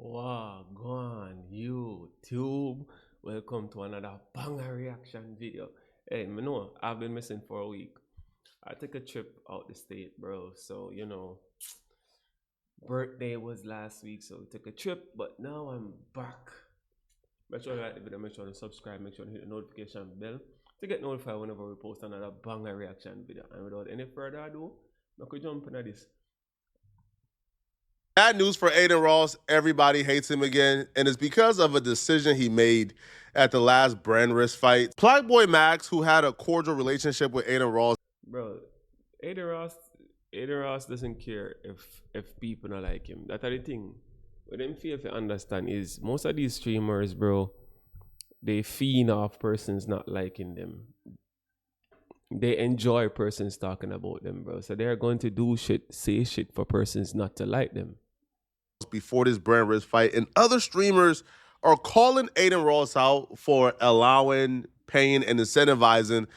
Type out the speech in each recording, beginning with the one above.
Wow, go on, YouTube. Welcome to another banger reaction video. Hey, me know I've been missing for a week. I took a trip out the state, bro. So, birthday was last week, so we took a trip, but now I'm back. Make sure you like the video, make sure to subscribe, make sure to hit the notification bell to get notified whenever we post another banger reaction video. And without any further ado, we could jump into this. Bad news for Adin Ross. Everybody hates him again, and it's because of a decision he made at the last brand risk fight. Plug Boy Max, who had a cordial relationship with Adin Ross. Bro, Adin Ross, Adin Ross doesn't care if people don't like him. That's the thing. What them feel to understand is most of these streamers, bro, they feed off persons not liking them. They enjoy persons talking about them, bro. So they're going to do shit, say shit for persons not to like them. Before this brand risk fight, and other streamers are calling Adin Ross out for allowing, paying, and incentivizing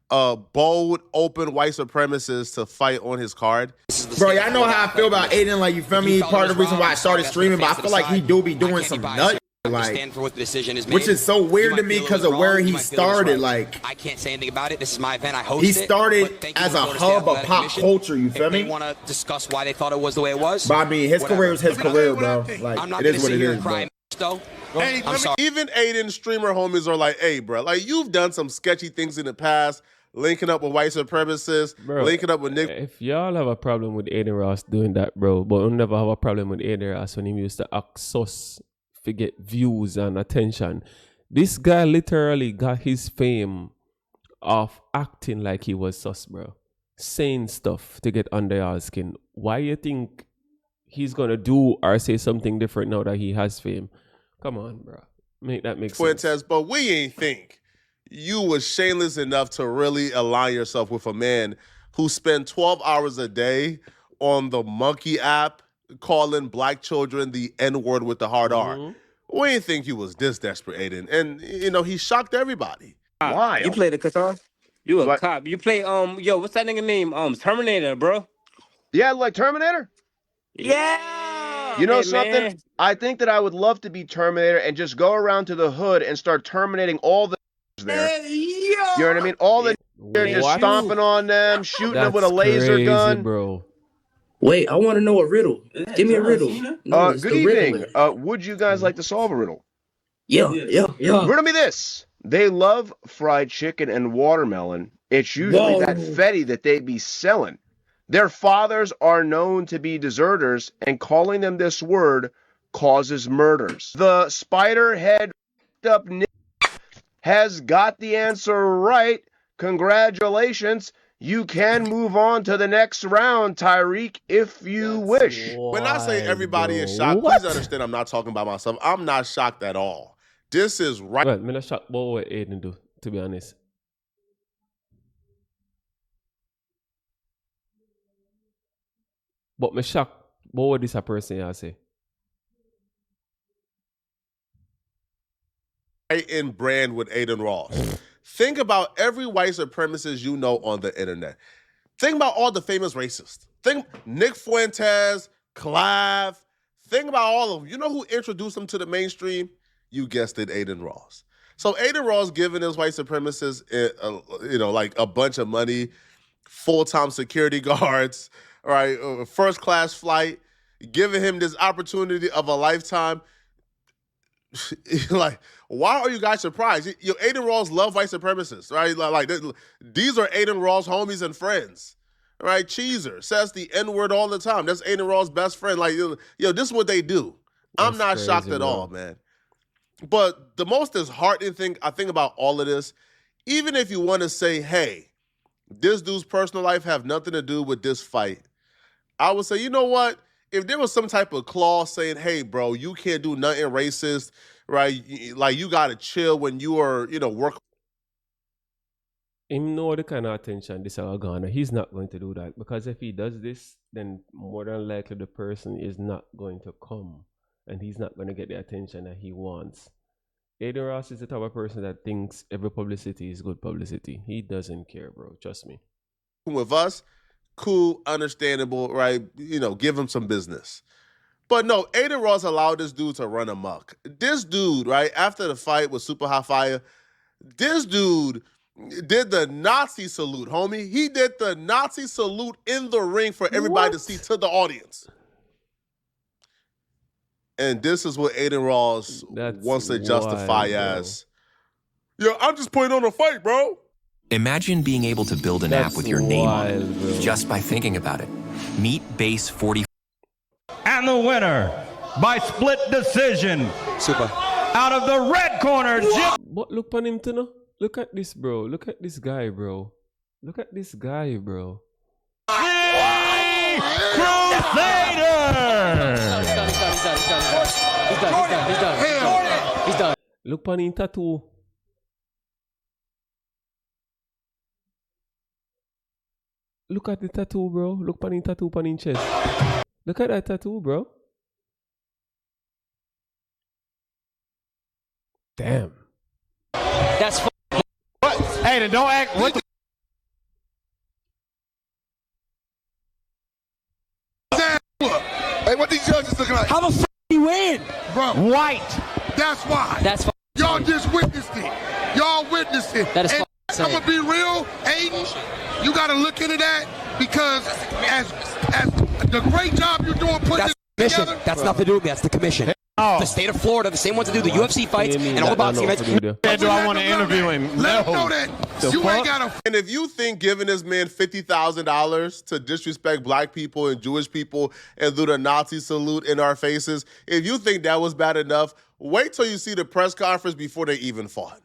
bold, open white supremacists to fight on his card. Bro, y'all know how I feel about Adin. Like, you feel me? Part of the reason why I started streaming, but I feel like he do be doing some nuts. Like, for what the decision is made. Which is so weird to me because of where he started. Like, I can't say anything about it. This is my event. I hosted. He started as a hub of pop culture. You feel me? They want to discuss why they thought it was the way it was. But I mean, his career is his career, bro. Like, I'm not it is what it is, bro. Though. Hey, I'm sorry. Even Adin streamer homies are like, "Hey, bro, like you've done some sketchy things in the past, linking up with white supremacists, bro, linking up with Nick." If y'all have a problem with Adin Ross doing that, bro, but you'll never have a problem with Adin Ross when he used to act sus to get views and attention. This guy literally got his fame of acting like he was sus, bro. Saying stuff to get under your skin. Why you think he's gonna do or say something different now that he has fame? Come on, bro. Make that make Fuentes, sense. but we ain't think you was shameless enough to really align yourself with a man who spent 12 hours a day on the Monkey app calling black children the N-word with the hard R. We didn't think you was this desperate, Adin. And, you know, he shocked everybody. Why? You play the guitar? You a cop. You play, yo, what's that nigga name? Terminator, bro. Yeah, like Terminator? Yeah! You know Hey, something? man. I think that I would love to be Terminator and just go around to the hood and start terminating all the there. Hey, yo! You know what I mean? All the they're just What? stomping on them, shooting them with a That's laser crazy, gun. bro. Wait, I want to know a riddle. Give me a riddle. No, it's Good the evening. Riddler. Would you guys like to solve a riddle? Yeah. Riddle me this. They love fried chicken and watermelon. It's usually that fetty that they be selling. Their fathers are known to be deserters, and calling them this word causes murders. The spider head up Nick has got the answer right. Congratulations. You can move on to the next round, Tyreek, if you wish. When I say everybody is shocked, What? please understand I'm not talking about myself. I'm not shocked at all. This is right. Well, I'm not shocked about what Adin do, to be honest. But me shocked about what this a person I say. In brand with Adin Ross. Think about every white supremacist you know on the internet. Think about all the famous racists. Think Nick Fuentes, Clive. Think about all of them. You know who introduced them to the mainstream? You guessed it, Adin Ross. So Adin Ross giving his white supremacists, like a bunch of money, full-time security guards, right? First-class flight, giving him this opportunity of a lifetime. Like, why are you guys surprised? Adin Ross love white supremacists, right? Like these are Adin Ross homies and friends, right? Cheezer says the N-word all the time. That's Adin Ross' best friend. Like, this is what they do. I'm not shocked at all, man. But the most disheartening thing I think about all of this, even if you want to say, hey, this dude's personal life have nothing to do with this fight, I would say, you know what? If there was some type of clause saying, hey, bro, you can't do nothing racist, right? Like, you got to chill when you are, work. Him know the kind of attention this are gonna. He's not going to do that. Because if he does this, then more than likely the person is not going to come. And he's not going to get the attention that he wants. Adin Ross is the type of person that thinks every publicity is good publicity. He doesn't care, bro. Trust me. With us, cool, understandable, right? Give him some business. But no, Adin Ross allowed this dude to run amok. This dude, right, after the fight with Super Hot Fire, this dude did the Nazi salute, homie. He did the Nazi salute in the ring for everybody to see, to the audience. And this is what Adin Ross wants to justify as, I'm just putting on a fight, bro. Imagine being able to build an app with your name on it just by thinking about it. Meet Base 40. And the winner by split decision. Super. Out of the red corner, Jim. But look on him, Tino. Look at this, bro. Look at this guy, bro. Look at this guy, bro. He's done. Look on him tattoo. Look at the tattoo, bro. Look on him tattoo on his chest. Look at that tattoo, bro. Damn. That's What? Hey, then don't act. What the? Hey, what these judges looking like? how the fuck he win? Bro, White. that's why. That's Y'all just witnessed it. Y'all witnessed it. That is And I'm insane. gonna be real, Aiden. You gotta look into that because as the great job you're doing putting That's this commission. together. That's nothing to do with me. That's the commission. Oh. The state of Florida, the same ones that do the UFC fights and all the boxing events. Do I want to interview him? Let No. him know that The you fuck? ain't gotta. And if you think giving this man $50,000 to disrespect black people and Jewish people and do the Nazi salute in our faces, if you think that was bad enough, wait till you see the press conference before they even fought.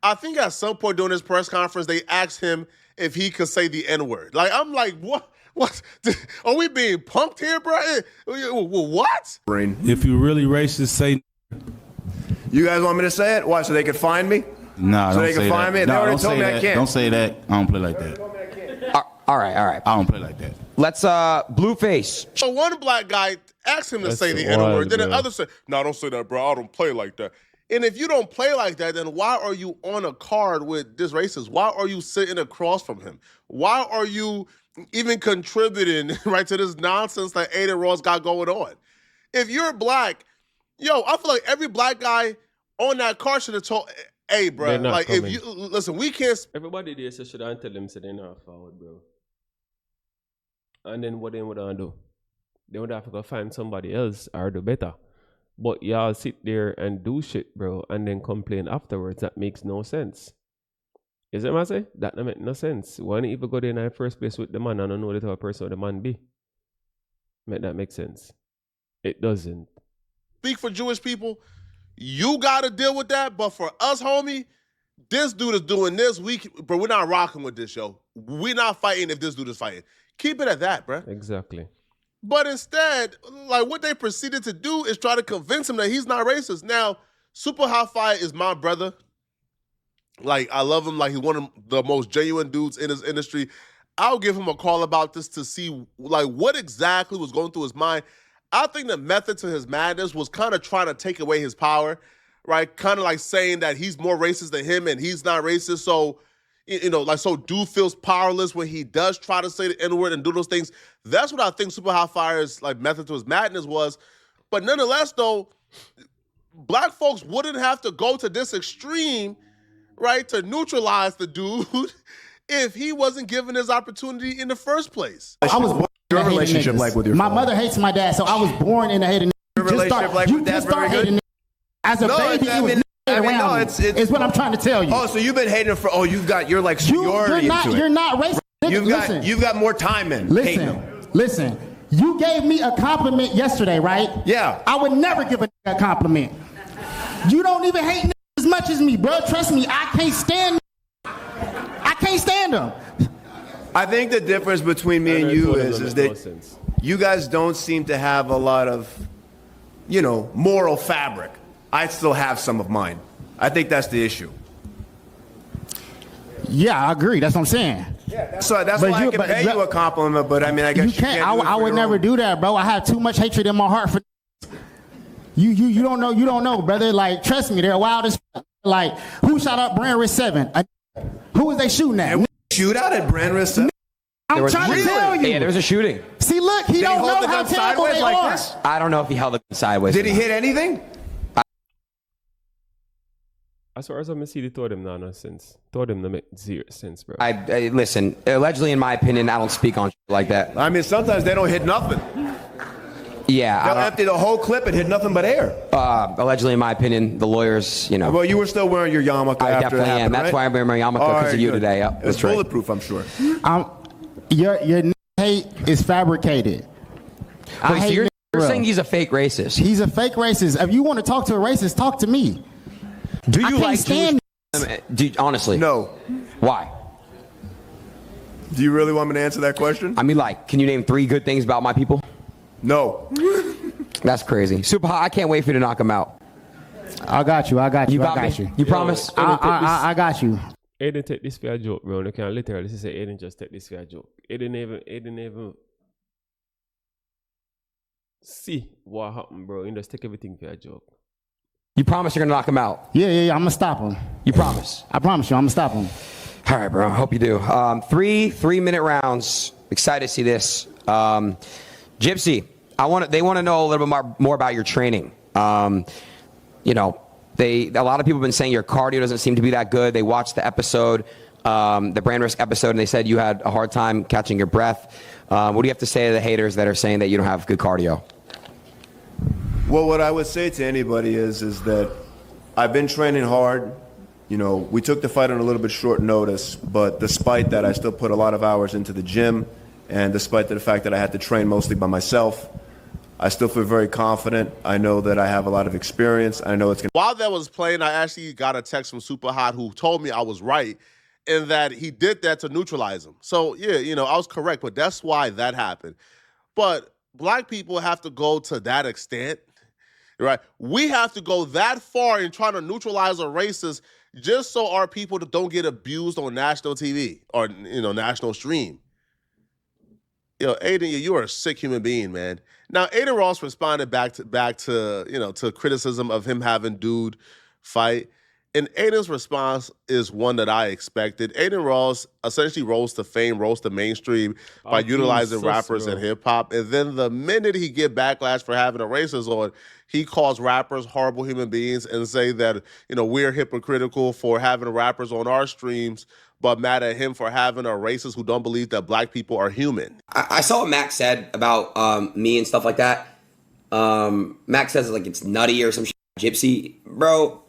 I think at some point during this press conference, they asked him if he could say the N-word. Like, I'm like, what? What? Are we being punked here, bro? What? If you really racist, say. You guys want me to say it? Why? So they could find me? Nah, So don't they can say find that. me? They Nah, already don't told say me I that. can't. Don't say that. I don't play like that. All right. I don't play like that. Let's Blueface. So one black guy asked him to That's say the wild, N-word. Then the bro. other said, no, don't say that, bro. I don't play like that. And if you don't play like that, then why are you on a card with this racist? Why are you sitting across from him? Why are you even contributing, right, to this nonsense that Adin Ross got going on? If you're black, I feel like every black guy on that card should have told, hey, bro, They're not like, coming. if you, listen, we can't. Everybody there should I tell them so they're not forward, bro. And then what they would do? They would have to go find somebody else or do better. But y'all sit there and do shit, bro, and then complain afterwards. That makes no sense. You see what I say? That don't make no sense. Why don't you even go there in the first place with the man and don't know the type of person the man be? Make that make sense? It doesn't. Speak for Jewish people, you got to deal with that. But for us, homie, this dude is doing this. We're not rocking with this, yo. We're not fighting if this dude is fighting. Keep it at that, bro. Exactly. But instead, like what they proceeded to do is try to convince him that he's not racist. Now, Super Hot Fire is my brother. Like, I love him like he's one of the most genuine dudes in his industry. I'll give him a call about this to see like what exactly was going through his mind. I think the method to his madness was kind of trying to take away his power, right? Kind of like saying that he's more racist than him and he's not racist. So, so dude feels powerless when he does try to say the N-word and do those things. That's what I think Super Hot Fire's like method to his madness was. But nonetheless, though, black folks wouldn't have to go to this extreme, right, to neutralize the dude if he wasn't given his opportunity in the first place. I was born Your in a hating relationship niggas. like with your My father? mother hates my dad, so I was born in a hating. Your relationship like with dad's very good? Hating as a baby, I mean, it's what I'm trying to tell you. Oh, so you've been hating for? Oh, you're like seniority into it. You're not racist. Listen, You've got more time in. hating them. Listen. You gave me a compliment yesterday, right? Yeah. I would never give a compliment. You don't even hate niggas as much as me, bro. Trust me, I can't stand them. I think the difference between me and you is that you guys don't seem to have a lot of, moral fabric. I still have some of mine. I think that's the issue. Yeah, I agree. That's what I'm saying. So that's why I can pay you a compliment, but I mean, I guess you can't. do it I for would your never own. do that, bro. I have too much hatred in my heart for you don't know. You don't know, brother. Like, trust me, they're wild as fuck. Like, who shot up Brand Risk 7? Who was they shooting at? Shoot out at Brand Risk 7? I'm trying to tell you. Yeah, there was a shooting. See, look, he don't know how terrible they are. I don't know if he held the gun sideways. Did he hit anything? As far as I see, they told him no sense. Told him to make zero sense, bro. I listen. Allegedly, in my opinion, I don't speak on shit like that. I mean, sometimes they don't hit nothing. Yeah, They'll empty the whole clip and hit nothing but air. Allegedly, in my opinion, the lawyers, you know. Well, you were still wearing your yarmulke I after definitely it happened, am. That's right? why I'm wearing my yarmulke because of you today. Yep, It was that's right. bulletproof, I'm sure. Your hate is fabricated. Wait, so you're saying he's a fake racist? He's a fake racist. If you want to talk to a racist, talk to me. Do you like stand honestly? No. Why? Do you really want me to answer that question? I mean, like, can you name 3 good things about my people? No. That's crazy. Super hot. I can't wait for you to knock him out. I got you. I got you. You got I got me? you. You promise? I got you. Aiden take this for a joke, bro. You can literally say Aiden just take this for a joke. Aiden even see what happened, bro. You just take everything for a joke. You promise you're gonna knock him out? Yeah. I'm gonna stop him. You promise? I promise you, I'm gonna stop him. All right, bro. Hope you do. 3-minute rounds. Excited to see this. Gypsy, they want to know a little bit more about your training. You know, a lot of people have been saying your cardio doesn't seem to be that good. They watched the episode, the brand risk episode, and they said you had a hard time catching your breath. What do you have to say to the haters that are saying that you don't have good cardio? Well, what I would say to anybody is that I've been training hard. You know, we took the fight on a little bit short notice, but despite that, I still put a lot of hours into the gym, and despite the fact that I had to train mostly by myself, I still feel very confident. I know that I have a lot of experience. I know it's going to... While that was playing, I actually got a text from Super Hot who told me I was right in that he did that to neutralize him. So, yeah, you know, I was correct, but that's why that happened. But black people have to go to that extent, right? We have to go that far in trying to neutralize a racist just so our people don't get abused on national TV or, you know, national stream. Yo, Adin, you are a sick human being, man. Now, Adin Ross responded back to you know, to criticism of him having dude fight. And Adin's response is one that I expected. Adin Ross essentially rose to fame, rose to mainstream by utilizing rappers and hip hop. And then the minute he get backlash for having a racist on, he calls rappers horrible human beings and say that, you know, we're hypocritical for having rappers on our streams, but mad at him for having a racist who don't believe that black people are human. I saw what Max said about me and stuff like that. Max says like it's nutty or some shit. Gypsy, bro.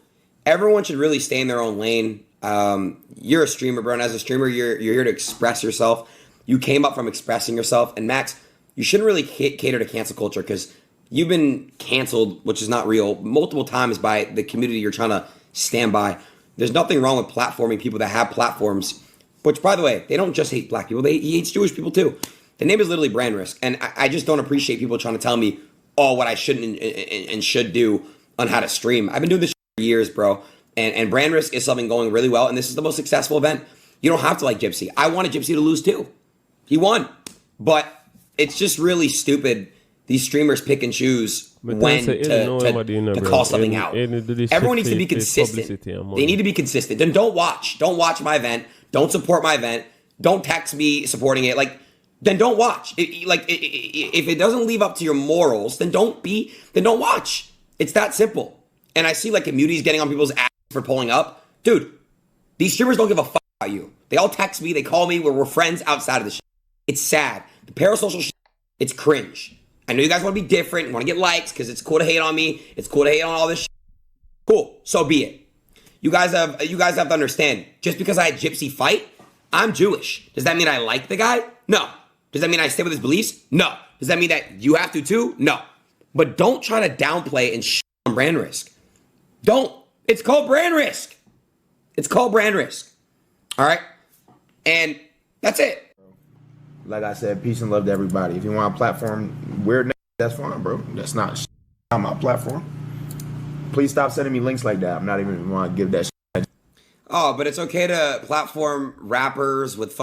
Everyone should really stay in their own lane. You're a streamer, bro, and as a streamer, you're here to express yourself. You came up from expressing yourself, and Max, you shouldn't really cater to cancel culture because you've been canceled, which is not real, multiple times by the community you're trying to stand by. There's nothing wrong with platforming people that have platforms, which, by the way, they don't just hate black people. He hates Jewish people, too. The name is literally brand risk, and I just don't appreciate people trying to tell me, what I shouldn't and should do on how to stream. I've been doing this for years, bro, and brand risk is something going really well, and this is the most successful event. You don't have to like Gypsy. I wanted Gypsy to lose, too. He won, but it's just really stupid. These streamers pick and choose when to call something out. Everyone needs to be consistent. They need to be consistent. Then don't watch. Don't watch my event. Don't support my event. Don't text me supporting it. Like, then don't watch. If it doesn't live up to your morals, then don't watch. It's that simple. And I see like communities getting on people's ass for pulling up. Dude, these streamers don't give a fuck about you. They all text me. They call me. We're friends outside of the shit. It's sad. The parasocial shit, it's cringe. I know you guys want to be different and want to get likes because it's cool to hate on me. It's cool to hate on all this shit. Cool. So be it. You guys have to understand, just because I had Gypsy fight, I'm Jewish. Does that mean I like the guy? No. Does that mean I stay with his beliefs? No. Does that mean that you have to too? No. But don't try to downplay and shit on brand risk. Don't. It's called brand risk. It's called brand risk. All right? And that's it. Like I said, peace and love to everybody. If you want a platform weird, that's fine, bro. That's not on my platform. Please stop sending me links like that. I'm not even want to give that shit. Oh, but it's okay to platform rappers with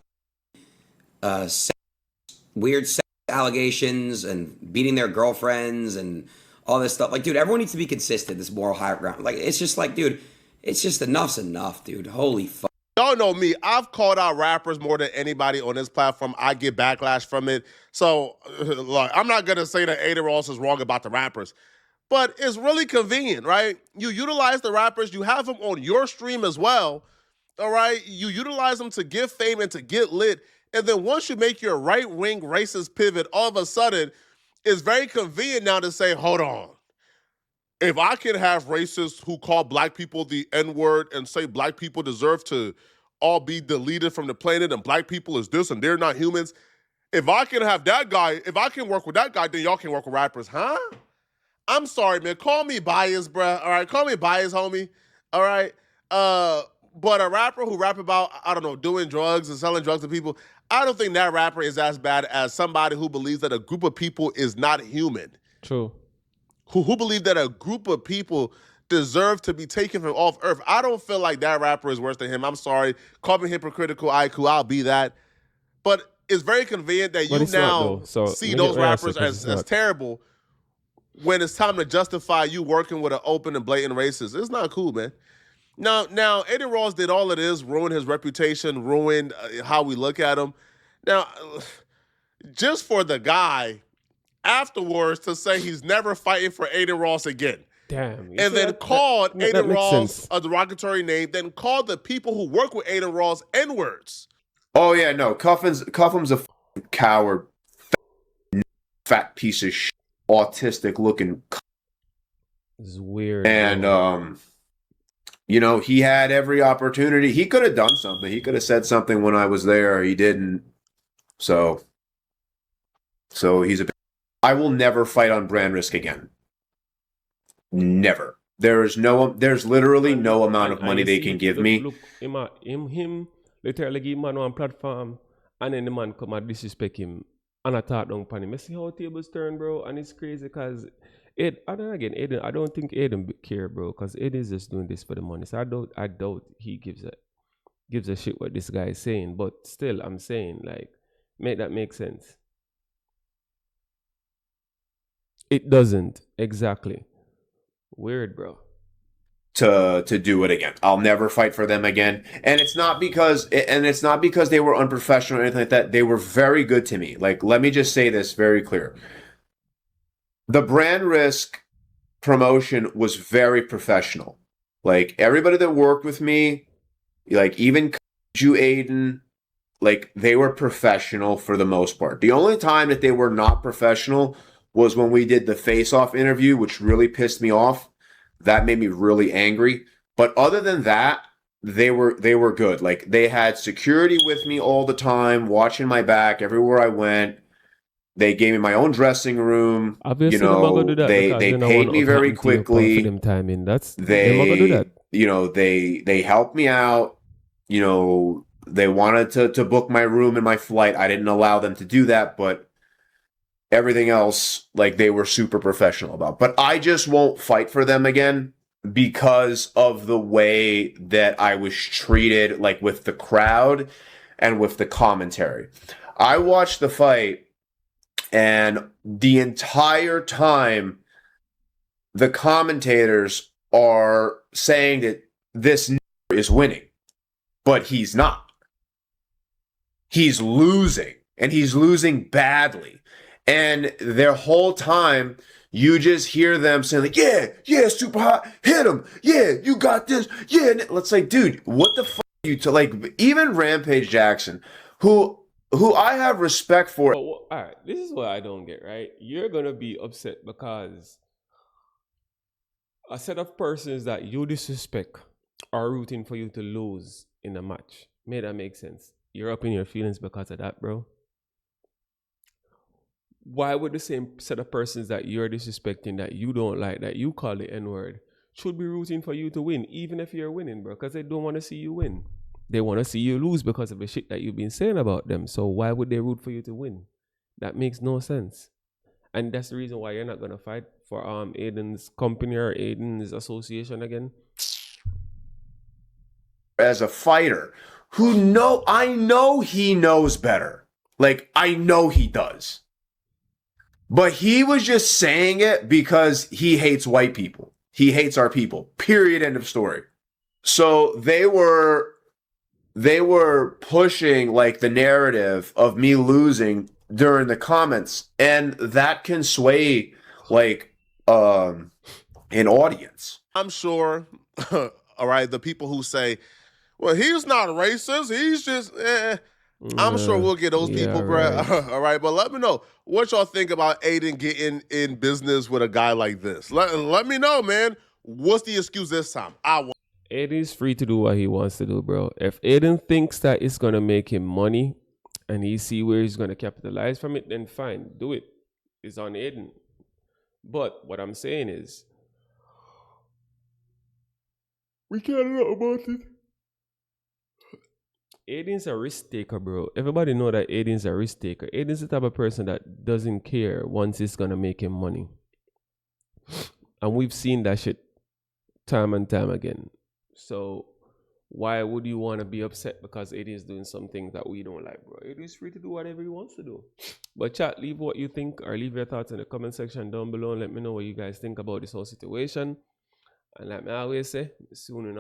weird sex allegations and beating their girlfriends and all this stuff. Like, dude, everyone needs to be consistent, this moral high ground. Like, it's just like, dude, it's just enough's enough, dude. Holy fuck. Y'all know me. I've called out rappers more than anybody on this platform. I get backlash from it. So, look, I'm not going to say that Adin Ross is wrong about the rappers. But it's really convenient, right? You utilize the rappers. You have them on your stream as well, all right? You utilize them to get fame and to get lit. And then once you make your right-wing racist pivot, all of a sudden, it's very convenient now to say, hold on. If I can have racists who call black people the N-word and say black people deserve to all be deleted from the planet and black people is this and they're not humans, if I can have that guy, if I can work with that guy, then y'all can work with rappers, huh? I'm sorry, man. Call me biased, bruh. All right, call me biased, homie. All right. But a rapper who rap about, I don't know, doing drugs and selling drugs to people, I don't think that rapper is as bad as somebody who believes that a group of people is not human. True. Who believe that a group of people deserve to be taken from off earth. I don't feel like that rapper is worse than him. I'm sorry. Call me hypocritical, Aiku. I'll be that. But it's very convenient that you now see those rappers as terrible when it's time to justify you working with an open and blatant racist. It's not cool, man. Now, Adin Ross did all of this, ruined his reputation, ruined how we look at him. Now, just for the guy afterwards to say he's never fighting for Adin Ross again. Damn. And then called Adin Ross a derogatory name, then called the people who work with Adin Ross N-words. Oh, yeah, no. Cuffham's a coward, fat piece of shit, autistic-looking. It's weird. And, you know, he had every opportunity. He could have done something. He could have said something when I was there. He didn't. So he's a... I will never fight on brand risk again. Never. There's literally no amount of money they can give me. Look, him literally give man one platform and then the man come and disrespect him and attack down upon him. I see how tables turn, bro, and it's crazy because I don't think Adin care, bro, because Adin is just doing this for the money. So I doubt he gives a shit what this guy is saying. But still, I'm saying, like, make that make sense. It doesn't. Exactly. Weird, bro. To do it again. I'll never fight for them again. And it's not because they were unprofessional or anything like that. They were very good to me. Like, let me just say this very clear. The brand risk promotion was very professional. Like, everybody that worked with me, like, even Adin, like, they were professional for the most part. The only time that they were not professional was when we did the face-off interview, which really pissed me off. That made me really angry. But other than that, they were good. Like, they had security with me all the time, watching my back everywhere I went. They gave me my own dressing room. Obviously, you know, they paid me very quickly. They helped me out. You know, they wanted to book my room and my flight. I didn't allow them to do that, but everything else, like, they were super professional about. But I just won't fight for them again because of the way that I was treated, like, with the crowd and with the commentary. I watched the fight, and the entire time, the commentators are saying that this is winning, but he's not. He's losing, and he's losing badly. And their whole time, you just hear them saying, like, yeah, super hot, hit him, yeah, you got this, yeah. Let's say, dude, what the fuck are you like? Even Rampage Jackson, who I have respect for. All right, this is what I don't get, right? You're gonna be upset because a set of persons that you disrespect are rooting for you to lose in a match. May that make sense? You're up in your feelings because of that, bro. Why would the same set of persons that you're disrespecting, that you don't like, that you call the N-word, should be rooting for you to win, even if you're winning, bro? Because they don't want to see you win. They want to see you lose because of the shit that you've been saying about them. So why would they root for you to win? That makes no sense. And that's the reason why you're not going to fight for Adin's company or Adin's association again. As a fighter, I know he knows better. Like, I know he does. But he was just saying it because he hates white people. He hates our people. Period. End of story. So they were they were pushing like the narrative of me losing during the comments, and that can sway like an audience. I'm sure, all right, the people who say, well, he's not racist, he's just, I'm sure we'll get those people, bro. Right. All right, but let me know what y'all think about Adin getting in business with a guy like this. Let me know, man. What's the excuse this time? Adin's free to do what he wants to do, bro. If Adin thinks that it's going to make him money and he see where he's going to capitalize from it, then fine, do it. It's on Adin. But what I'm saying is, we can't know about it. Adin's a risk taker, bro. Everybody know that Adin's a risk taker. Adin's the type of person that doesn't care once it's going to make him money. And we've seen that shit time and time again. So why would you want to be upset because Adin is doing something that we don't like, bro? Adin is free to do whatever he wants to do. But chat, leave what you think or leave your thoughts in the comment section down below and let me know what you guys think about this whole situation. And like me always say, soon enough.